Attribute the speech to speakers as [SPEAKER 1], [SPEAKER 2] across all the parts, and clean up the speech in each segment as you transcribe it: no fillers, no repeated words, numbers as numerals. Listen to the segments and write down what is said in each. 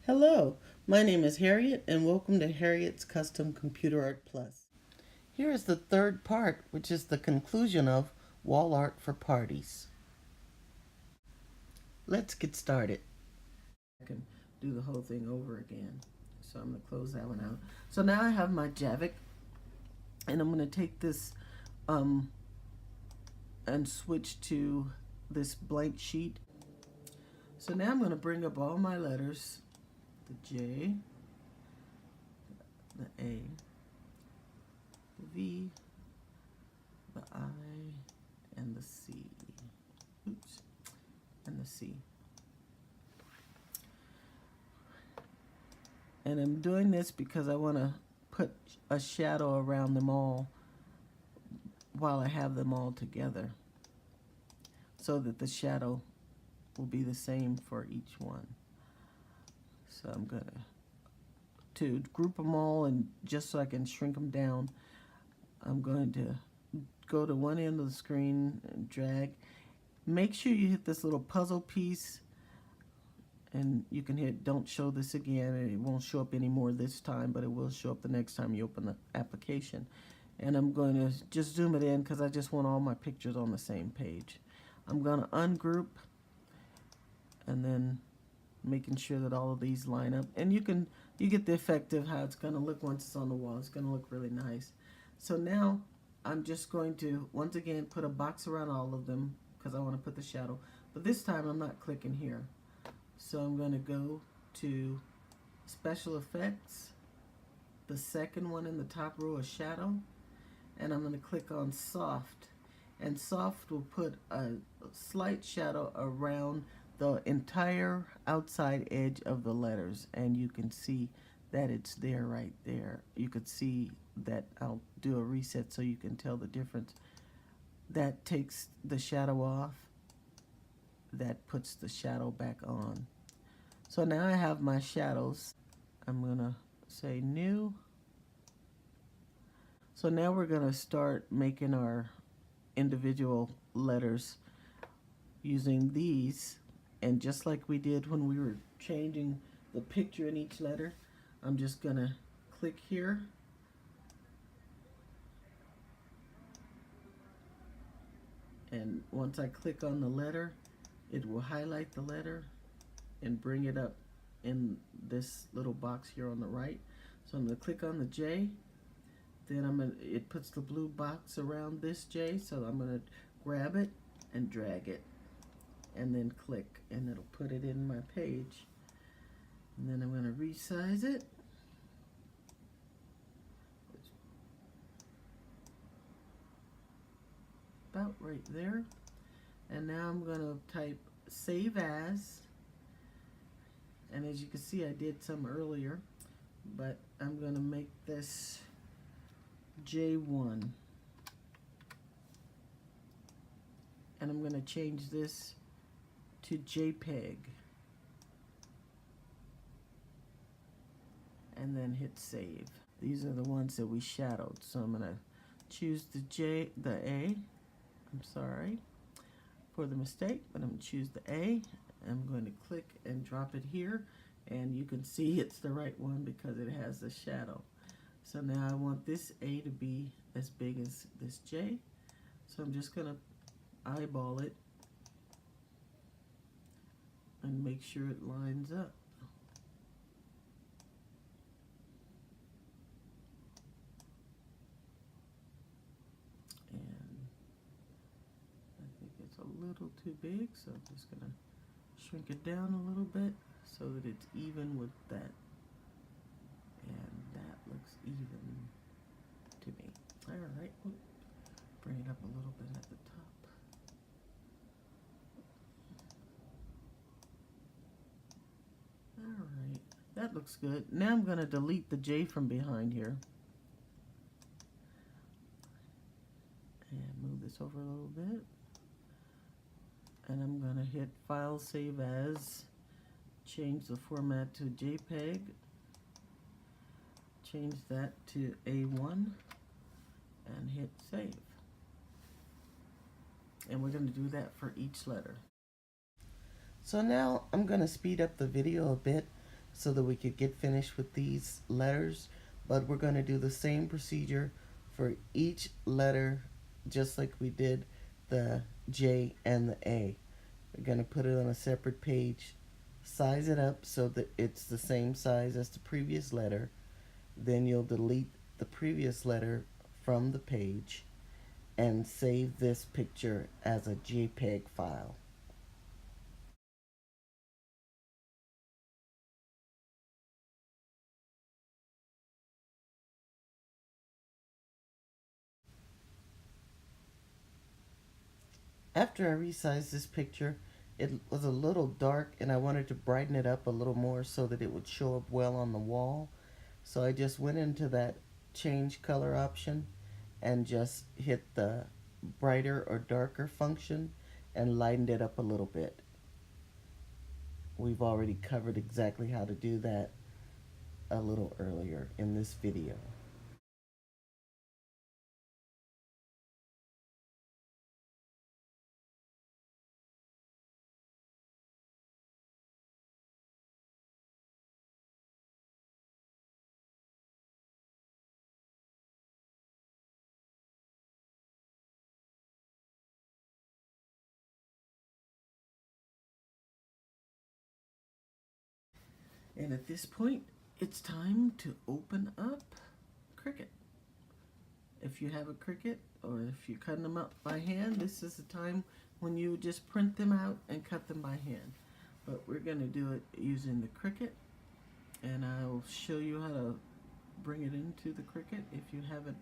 [SPEAKER 1] Hello, my name is Harriet and welcome to Harriet's Custom Computer Art Plus. Here is the third part, which is the conclusion of Wall Art for Parties. Let's get started. I can do the whole thing over again. So I'm going to close that one out. So now I have my Javic and I'm going to take this and switch to this blank sheet. So now I'm going to bring up all my letters, the J, the A, the V, the I, and the C. Oops, and the C. And I'm doing this because I want to put a shadow around them all while I have them all together, so that the shadow will be the same for each one. So I'm going to group them all, and just so I can shrink them down, I'm going to go to one end of the screen and drag. Make sure you hit this little puzzle piece, and you can hit don't show this again, and it won't show up anymore this time, but it will show up the next time you open the application. And I'm going to just zoom it in because I just want all my pictures on the same page. I'm going to ungroup, and then making sure that all of these line up, and you get the effect of how it's going to look once it's on the wall. It's going to look really nice. So now I'm just going to once again put a box around all of them because I want to put the shadow, but this time I'm not clicking here. So I'm going to go to Special Effects, the second one in the top row is Shadow, and I'm going to click on Soft, and Soft will put a slight shadow around the entire outside edge of the letters, and you can see that it's there right there. You could see that I'll do a reset so you can tell the difference. That takes the shadow off, that puts the shadow back on. So now I have my shadows. I'm gonna say new. So now we're gonna start making our individual letters using these, and just like we did when we were changing the picture in each letter, I'm just gonna click here and once I click on the letter, it will highlight the letter and bring it up in this little box here on the right. So I'm going to click on the J, then it puts the blue box around this J, so I'm going to grab it and drag it and then click, and it'll put it in my page. And then I'm going to resize it. About right there. And now I'm going to type Save As. And as you can see, I did some earlier, but I'm going to make this J1. And I'm going to change this to JPEG. And then hit save. These are the ones that we shadowed. So I'm going to choose the A. I'm sorry for the mistake, but I'm going to choose the A. I'm going to click and drop it here, and you can see it's the right one because it has the shadow. So now I want this A to be as big as this J, so I'm just going to eyeball it and make sure it lines up. And I think it's a little too big, so I'm just going to shrink it down a little bit so that it's even with that, and that looks even to me. Alright, bring it up a little bit at the top. Alright, that looks good. Now I'm going to delete the J from behind here and move this over a little bit. And I'm going to hit File, Save As, change the format to JPEG, change that to A1, and hit Save. And we're going to do that for each letter. So now I'm going to speed up the video a bit so that we could get finished with these letters. But we're going to do the same procedure for each letter, just like we did the J and the A. We're going to put it on a separate page, size it up so that it's the same size as the previous letter. Then you'll delete the previous letter from the page and save this picture as a JPEG file. After I resized this picture, it was a little dark and I wanted to brighten it up a little more so that it would show up well on the wall. So I just went into that change color option and just hit the brighter or darker function and lightened it up a little bit. We've already covered exactly how to do that a little earlier in this video. And at this point, it's time to open up Cricut. If you have a Cricut or if you're cutting them up by hand, this is the time when you just print them out and cut them by hand. But we're going to do it using the Cricut, and I'll show you how to bring it into the Cricut if you haven't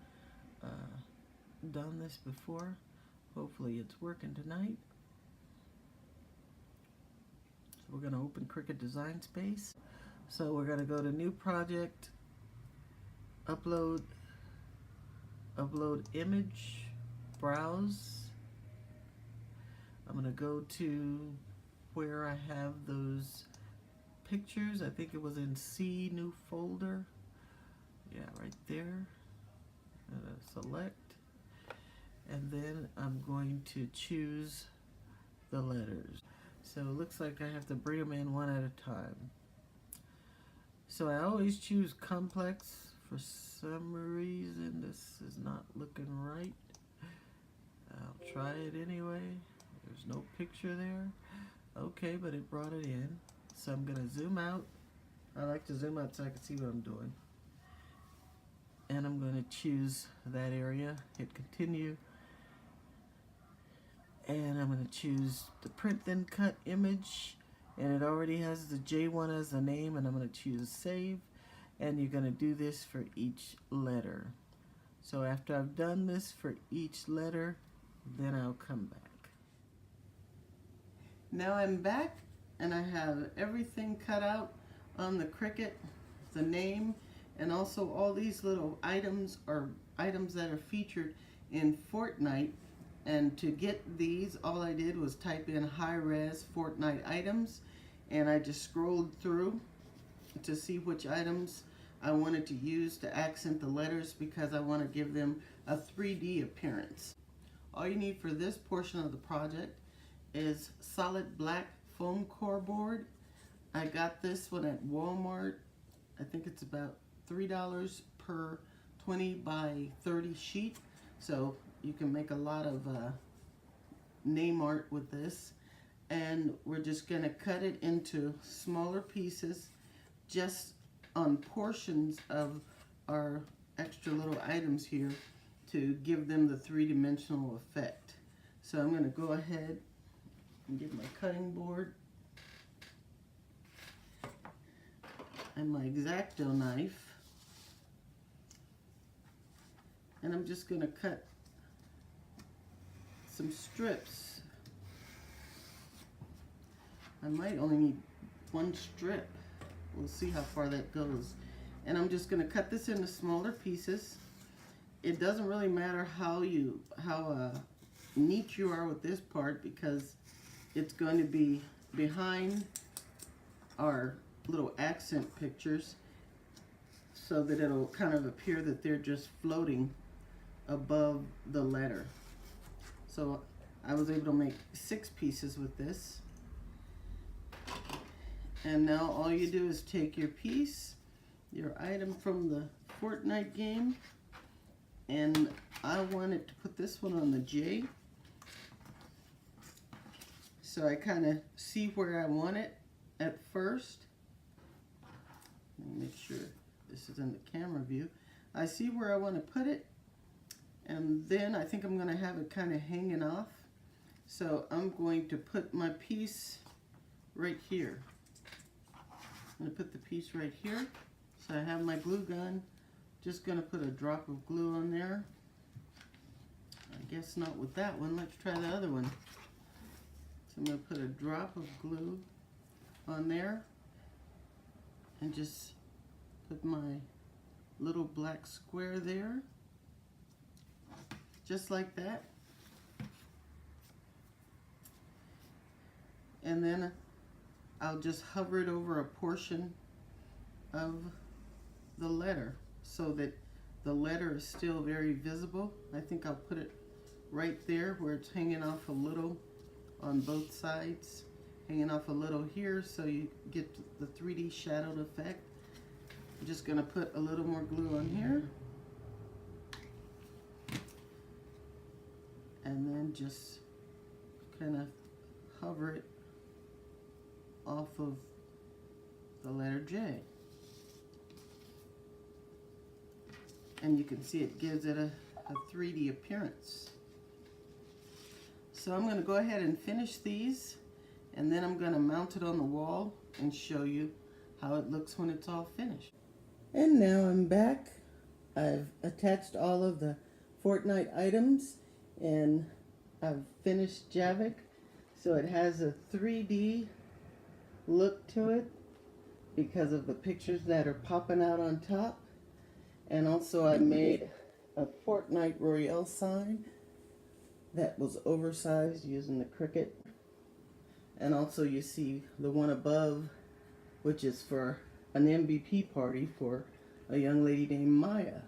[SPEAKER 1] done this before. Hopefully it's working tonight. So we're going to open Cricut Design Space. So we're going to go to New Project, Upload Image, Browse. I'm going to go to where I have those pictures. I think it was in C, New Folder. Yeah, right there. Select. And then I'm going to choose the letters. So it looks like I have to bring them in one at a time. So I always choose complex. For some reason this is not looking right. I'll try it anyway. There's no picture there. Okay, but it brought it in. So I'm going to zoom out. I like to zoom out so I can see what I'm doing. And I'm going to choose that area, hit continue. And I'm going to choose the print then cut image. And it already has the J1 as the name, and I'm going to choose save. And you're going to do this for each letter. So after I've done this for each letter, then I'll come back. Now I'm back and I have everything cut out on the Cricut, the name, and also all these little items are items that are featured in Fortnite. And to get these, all I did was type in high-res Fortnite items, and I just scrolled through to see which items I wanted to use to accent the letters because I want to give them a 3D appearance. All you need for this portion of the project is solid black foam core board. I got this one at Walmart. I think it's about $3 per 20 by 30 sheet. So you can make a lot of name art with this. And we're just going to cut it into smaller pieces just on portions of our extra little items here to give them the three-dimensional effect. So I'm going to go ahead and get my cutting board and my X-Acto knife, and I'm just going to cut some strips. I might only need one strip. We'll see how far that goes. And I'm just going to cut this into smaller pieces. It doesn't really matter how neat you are with this part because it's going to be behind our little accent pictures so that it'll kind of appear that they're just floating above the letter. So I was able to make 6 pieces with this. And now all you do is take your piece, your item from the Fortnite game, and I wanted to put this one on the J. So I kind of see where I want it at first. Let me make sure this is in the camera view. I see where I want to put it, and then I think I'm going to have it kind of hanging off. So I'm going to put my piece right here. I'm going to put the piece right here. So I have my glue gun. Just going to put a drop of glue on there. I guess not with that one. Let's try the other one. So I'm going to put a drop of glue on there and just put my little black square there. Just like that. And then I'll just hover it over a portion of the letter so that the letter is still very visible. I think I'll put it right there where it's hanging off a little on both sides, hanging off a little here so you get the 3D shadowed effect. I'm just going to put a little more glue on here and then just kind of hover it off of the letter J. And you can see it gives it a 3D appearance. So I'm going to go ahead and finish these, and then I'm going to mount it on the wall and show you how it looks when it's all finished. And now I'm back. I've attached all of the Fortnite items, and I've finished Javik, so it has a 3D look to it because of the pictures that are popping out on top. And also I made a Fortnite Royale sign that was oversized using the Cricut. And also you see the one above, which is for an MVP party for a young lady named Maya.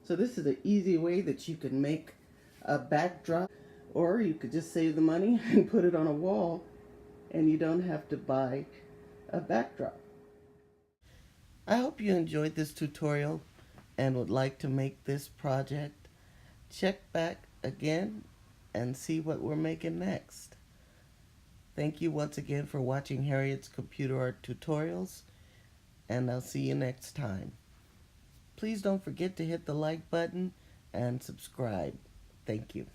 [SPEAKER 1] So this is an easy way that you can make a backdrop, or you could just save the money and put it on a wall and you don't have to buy a backdrop. I hope you enjoyed this tutorial and would like to make this project. Check back again and see what we're making next. Thank you once again for watching Harriet's Computer Art Tutorials, and I'll see you next time. Please don't forget to hit the like button and subscribe. Thank you.